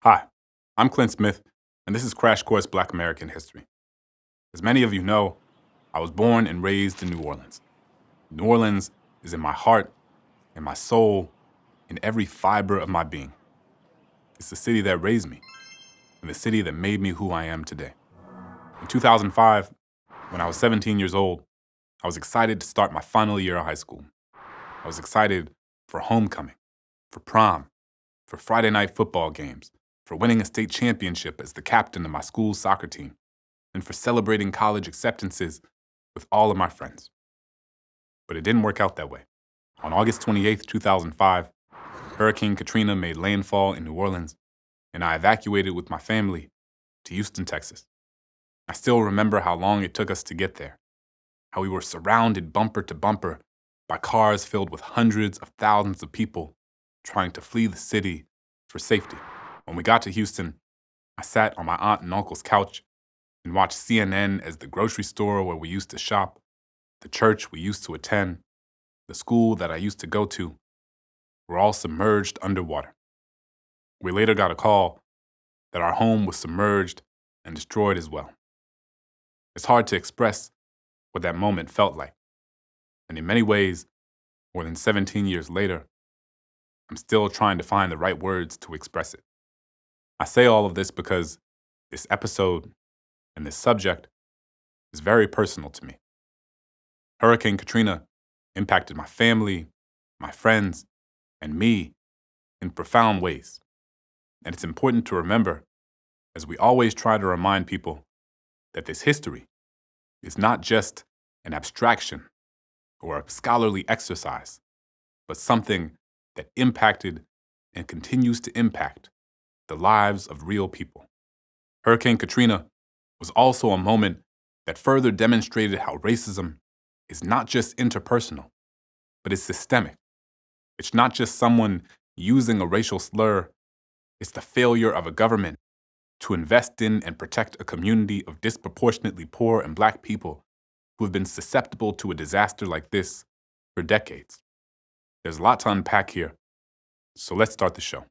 Hi, I'm Clint Smith, and this is Crash Course Black American History. As many of you know, I was born and raised in New Orleans. New Orleans is in my heart, in my soul, in every fiber of my being. It's the city that raised me, and the city that made me who I am today. In 2005, when I was 17 years old, I was excited to start my final year of high school. I was excited for homecoming, for prom, for Friday night football games, for winning a state championship as the captain of my school's soccer team, and for celebrating college acceptances with all of my friends. But it didn't work out that way. On August 28, 2005, Hurricane Katrina made landfall in New Orleans, and I evacuated with my family to Houston, Texas. I still remember how long it took us to get there, how we were surrounded bumper to bumper by cars filled with hundreds of thousands of people trying to flee the city for safety. When we got to Houston, I sat on my aunt and uncle's couch and watched CNN as the grocery store where we used to shop, the church we used to attend, the school that I used to go to, were all submerged underwater. We later got a call that our home was submerged and destroyed as well. It's hard to express what that moment felt like. And in many ways, more than 17 years later, I'm still trying to find the right words to express it. I say all of this because this episode and this subject is very personal to me. Hurricane Katrina impacted my family, my friends, and me in profound ways. And it's important to remember, as we always try to remind people, that this history is not just an abstraction or a scholarly exercise, but something that impacted and continues to impact the lives of real people. Hurricane Katrina was also a moment that further demonstrated how racism is not just interpersonal, but it's systemic. It's not just someone using a racial slur, it's the failure of a government to invest in and protect a community of disproportionately poor and Black people who have been susceptible to a disaster like this for decades. There's a lot to unpack here, so let's start the show.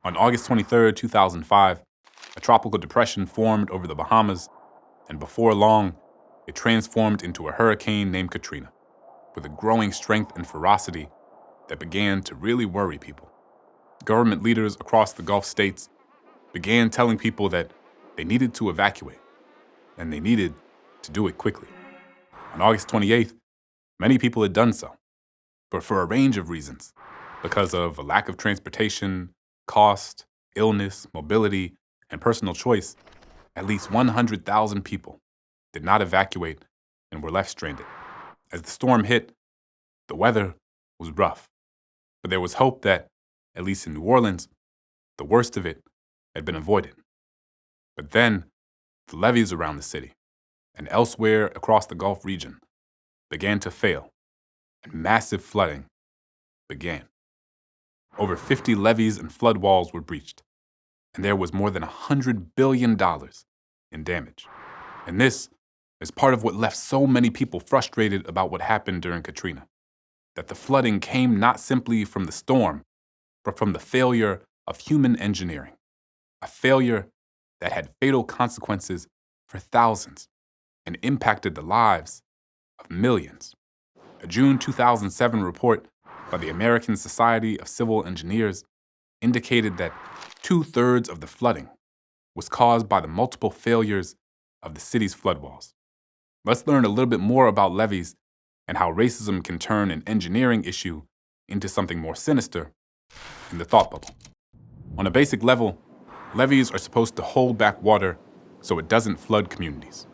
On August 23, 2005, a tropical depression formed over the Bahamas, and before long, it transformed into a hurricane named Katrina, with a growing strength and ferocity that began to really worry people. Government leaders across the Gulf states began telling people that they needed to evacuate, and they needed to do it quickly. On August 28th, many people had done so, but for a range of reasons, because of a lack of transportation, cost, illness, mobility, and personal choice, at least 100,000 people did not evacuate and were left stranded. As the storm hit, the weather was rough, but there was hope that, at least in New Orleans, the worst of it had been avoided. But then, the levees around the city and elsewhere across the Gulf region began to fail, and massive flooding began. Over 50 levees and flood walls were breached, and there was more than $100 billion in damage. And this is part of what left so many people frustrated about what happened during Katrina, that the flooding came not simply from the storm, but from the failure of human engineering, a failure that had fatal consequences for thousands and impacted the lives of millions. A June 2007 report by the American Society of Civil Engineers indicated that 2/3 of the flooding was caused by the multiple failures of the city's floodwalls. Let's learn a little bit more about levees and how racism can turn an engineering issue into something more sinister in the thought bubble. On a basic level, levees are supposed to hold back water so it doesn't flood communities.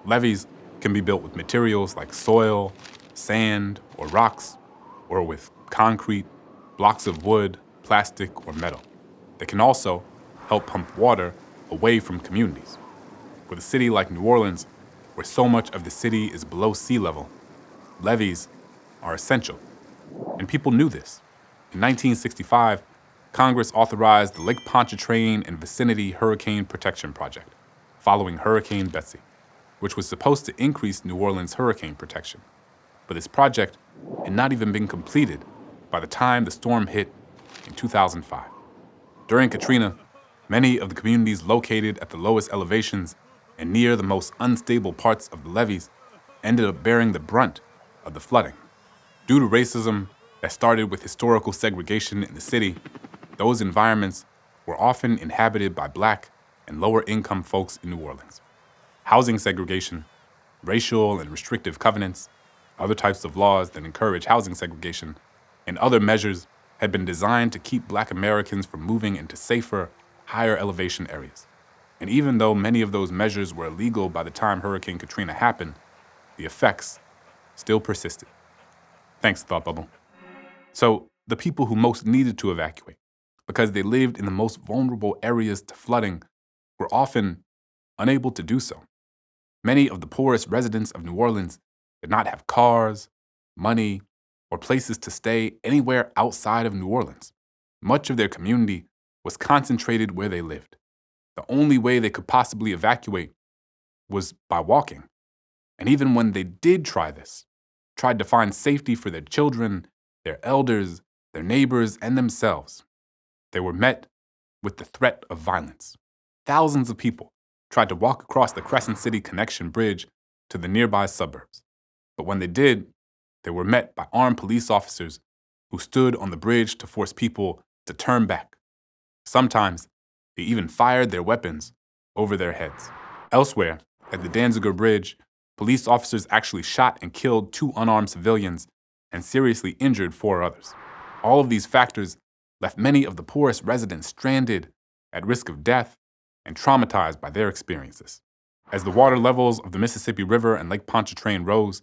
Levees can be built with materials like soil, sand, or rocks, or with concrete, blocks of wood, plastic, or metal. They can also help pump water away from communities. With a city like New Orleans, where so much of the city is below sea level, levees are essential. And people knew this. In 1965, Congress authorized the Lake Pontchartrain and Vicinity Hurricane Protection Project, following Hurricane Betsy, which was supposed to increase New Orleans' hurricane protection. But this project had not even been completed by the time the storm hit in 2005. During Katrina, many of the communities located at the lowest elevations and near the most unstable parts of the levees ended up bearing the brunt of the flooding. Due to racism that started with historical segregation in the city, those environments were often inhabited by Black and lower-income folks in New Orleans. Housing segregation, racial and restrictive covenants, other types of laws that encourage housing segregation, and other measures had been designed to keep Black Americans from moving into safer, higher elevation areas. And even though many of those measures were illegal by the time Hurricane Katrina happened, the effects still persisted. Thanks, Thought Bubble. So, the people who most needed to evacuate, because they lived in the most vulnerable areas to flooding, were often unable to do so. Many of the poorest residents of New Orleans did not have cars, money, or places to stay anywhere outside of New Orleans. Much of their community was concentrated where they lived. The only way they could possibly evacuate was by walking. And even when they did try this, tried to find safety for their children, their elders, their neighbors, and themselves, they were met with the threat of violence. Thousands of people tried to walk across the Crescent City Connection Bridge to the nearby suburbs. But when they did, they were met by armed police officers who stood on the bridge to force people to turn back. Sometimes, they even fired their weapons over their heads. Elsewhere, at the Danziger Bridge, police officers actually shot and killed 2 unarmed civilians and seriously injured 4 others. All of these factors left many of the poorest residents stranded, at risk of death, and traumatized by their experiences. As the water levels of the Mississippi River and Lake Pontchartrain rose,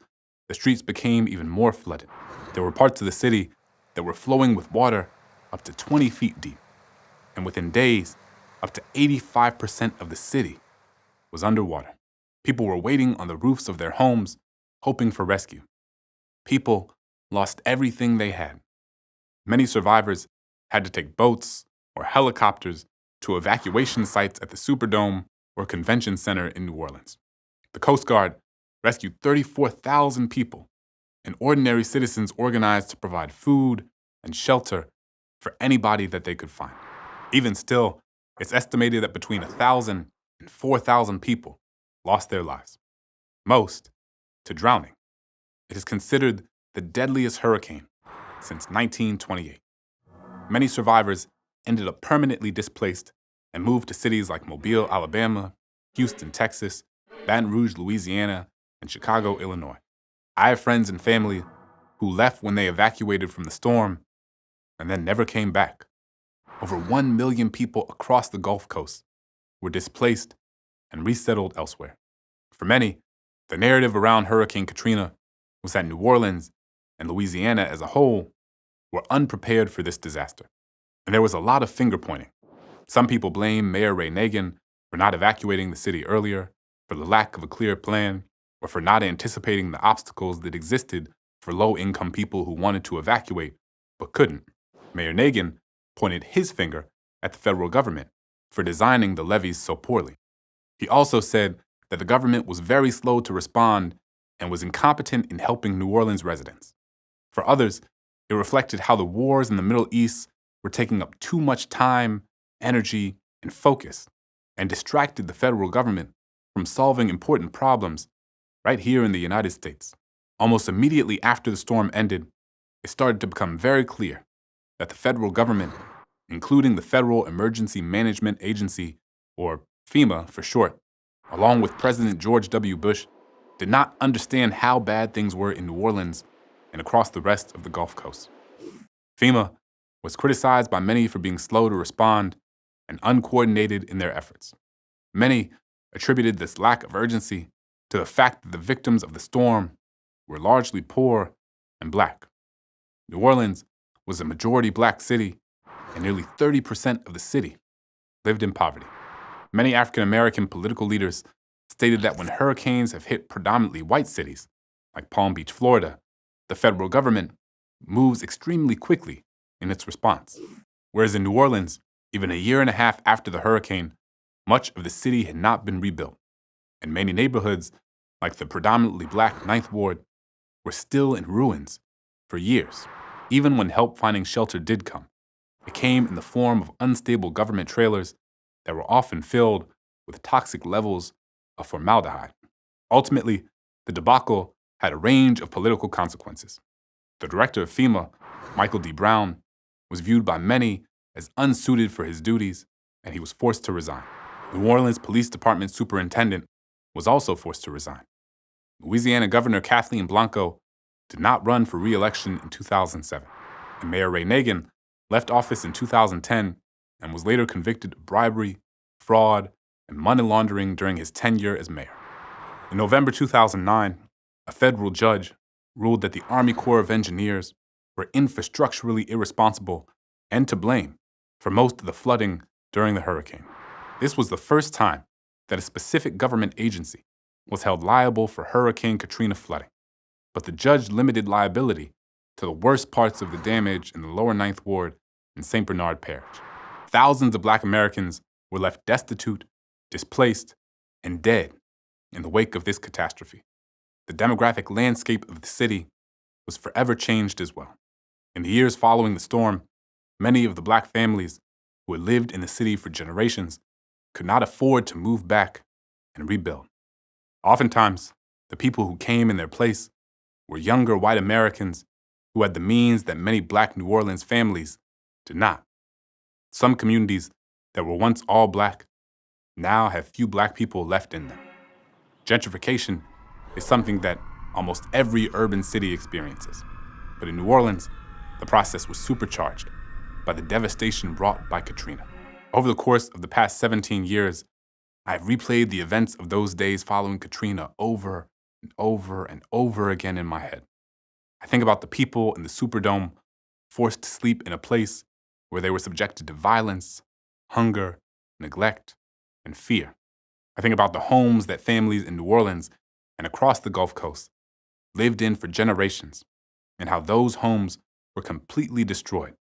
the streets became even more flooded. There were parts of the city that were flowing with water up to 20 feet deep. And within days, up to 85% of the city was underwater. People were waiting on the roofs of their homes, hoping for rescue. People lost everything they had. Many survivors had to take boats or helicopters to evacuation sites at the Superdome or Convention Center in New Orleans. The Coast Guard rescued 34,000 people, and ordinary citizens organized to provide food and shelter for anybody that they could find. Even still, it's estimated that between 1,000 and 4,000 people lost their lives, most to drowning. It is considered the deadliest hurricane since 1928. Many survivors ended up permanently displaced and moved to cities like Mobile, Alabama, Houston, Texas, Baton Rouge, Louisiana, and Chicago, Illinois. I have friends and family who left when they evacuated from the storm and then never came back. Over 1 million people across the Gulf Coast were displaced and resettled elsewhere. For many, the narrative around Hurricane Katrina was that New Orleans and Louisiana as a whole were unprepared for this disaster. And there was a lot of finger-pointing. Some people blame Mayor Ray Nagin for not evacuating the city earlier, for the lack of a clear plan, or for not anticipating the obstacles that existed for low-income people who wanted to evacuate but couldn't. Mayor Nagin pointed his finger at the federal government for designing the levees so poorly. He also said that the government was very slow to respond and was incompetent in helping New Orleans residents. For others, it reflected how the wars in the Middle East were taking up too much time, energy, and focus, and distracted the federal government from solving important problems right here in the United States. Almost immediately after the storm ended, it started to become very clear that the federal government, including the Federal Emergency Management Agency, or FEMA for short, along with President George W. Bush, did not understand how bad things were in New Orleans and across the rest of the Gulf Coast. FEMA was criticized by many for being slow to respond and uncoordinated in their efforts. Many attributed this lack of urgency to the fact that the victims of the storm were largely poor and Black. New Orleans was a majority Black city, and nearly 30% of the city lived in poverty. Many African American political leaders stated that when hurricanes have hit predominantly white cities, like Palm Beach, Florida, the federal government moves extremely quickly in its response. Whereas in New Orleans, even a year and a half after the hurricane, much of the city had not been rebuilt, and many neighborhoods like the predominantly black Ninth Ward, were still in ruins for years. Even when help finding shelter did come, it came in the form of unstable government trailers that were often filled with toxic levels of formaldehyde. Ultimately, the debacle had a range of political consequences. The director of FEMA, Michael D. Brown, was viewed by many as unsuited for his duties, and he was forced to resign. New Orleans Police Department Superintendent was also forced to resign. Louisiana Governor Kathleen Blanco did not run for re-election in 2007, and Mayor Ray Nagin left office in 2010 and was later convicted of bribery, fraud, and money laundering during his tenure as mayor. In November 2009, a federal judge ruled that the Army Corps of Engineers were infrastructurally irresponsible and to blame for most of the flooding during the hurricane. This was the first time that a specific government agency was held liable for Hurricane Katrina flooding, but the judge limited liability to the worst parts of the damage in the lower Ninth Ward in St. Bernard Parish. Thousands of Black Americans were left destitute, displaced, and dead in the wake of this catastrophe. The demographic landscape of the city was forever changed as well. In the years following the storm, many of the Black families who had lived in the city for generations could not afford to move back and rebuild. Oftentimes, the people who came in their place were younger white Americans who had the means that many Black New Orleans families did not. Some communities that were once all Black now have few Black people left in them. Gentrification is something that almost every urban city experiences. But in New Orleans, the process was supercharged by the devastation brought by Katrina. Over the course of the past 17 years, I've replayed the events of those days following Katrina over and over and over again in my head. I think about the people in the Superdome forced to sleep in a place where they were subjected to violence, hunger, neglect, and fear. I think about the homes that families in New Orleans and across the Gulf Coast lived in for generations, and how those homes were completely destroyed,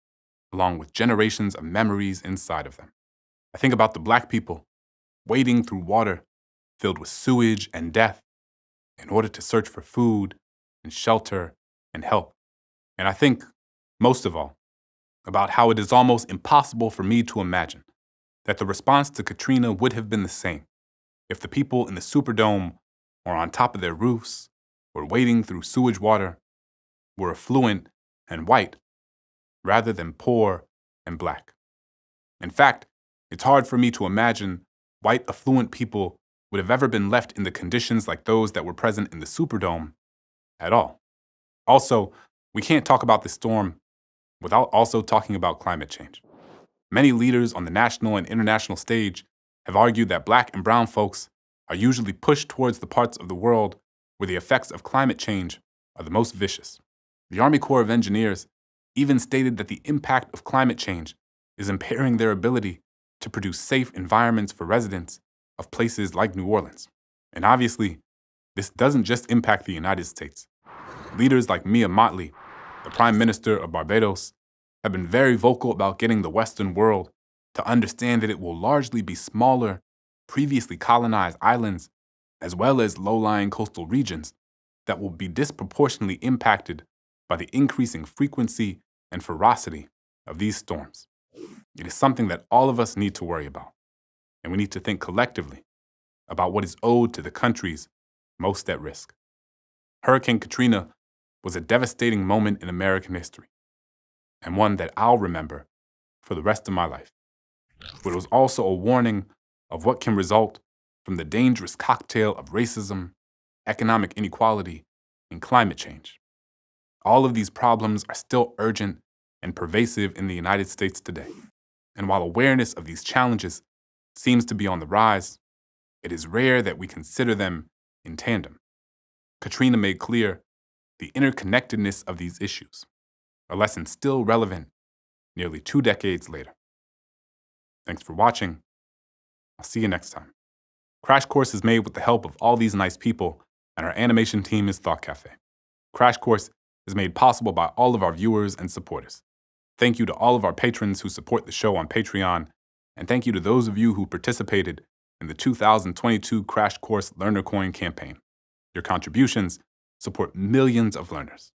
along with generations of memories inside of them. I think about the Black people wading through water filled with sewage and death in order to search for food and shelter and help. And I think, most of all, about how it is almost impossible for me to imagine that the response to Katrina would have been the same if the people in the Superdome or on top of their roofs or wading through sewage water were affluent and white rather than poor and Black. In fact, it's hard for me to imagine white affluent people would have ever been left in the conditions like those that were present in the Superdome at all. Also, we can't talk about this storm without also talking about climate change. Many leaders on the national and international stage have argued that Black and brown folks are usually pushed towards the parts of the world where the effects of climate change are the most vicious. The Army Corps of Engineers even stated that the impact of climate change is impairing their ability to produce safe environments for residents of places like New Orleans. And obviously, this doesn't just impact the United States. Leaders like Mia Mottley, the Prime Minister of Barbados, have been very vocal about getting the Western world to understand that it will largely be smaller, previously colonized islands, as well as low-lying coastal regions, that will be disproportionately impacted by the increasing frequency and ferocity of these storms. It is something that all of us need to worry about, and we need to think collectively about what is owed to the countries most at risk. Hurricane Katrina was a devastating moment in American history, and one that I'll remember for the rest of my life. But it was also a warning of what can result from the dangerous cocktail of racism, economic inequality, and climate change. All of these problems are still urgent and pervasive in the United States today. And while awareness of these challenges seems to be on the rise, it is rare that we consider them in tandem. Katrina made clear the interconnectedness of these issues, a lesson still relevant nearly 2 decades later. Thanks for watching. I'll see you next time. Crash Course is made with the help of all these nice people, and our animation team is Thought Cafe. Crash Course is made possible by all of our viewers and supporters. Thank you to all of our patrons who support the show on Patreon, and thank you to those of you who participated in the 2022 Crash Course Learner Coin campaign. Your contributions support millions of learners.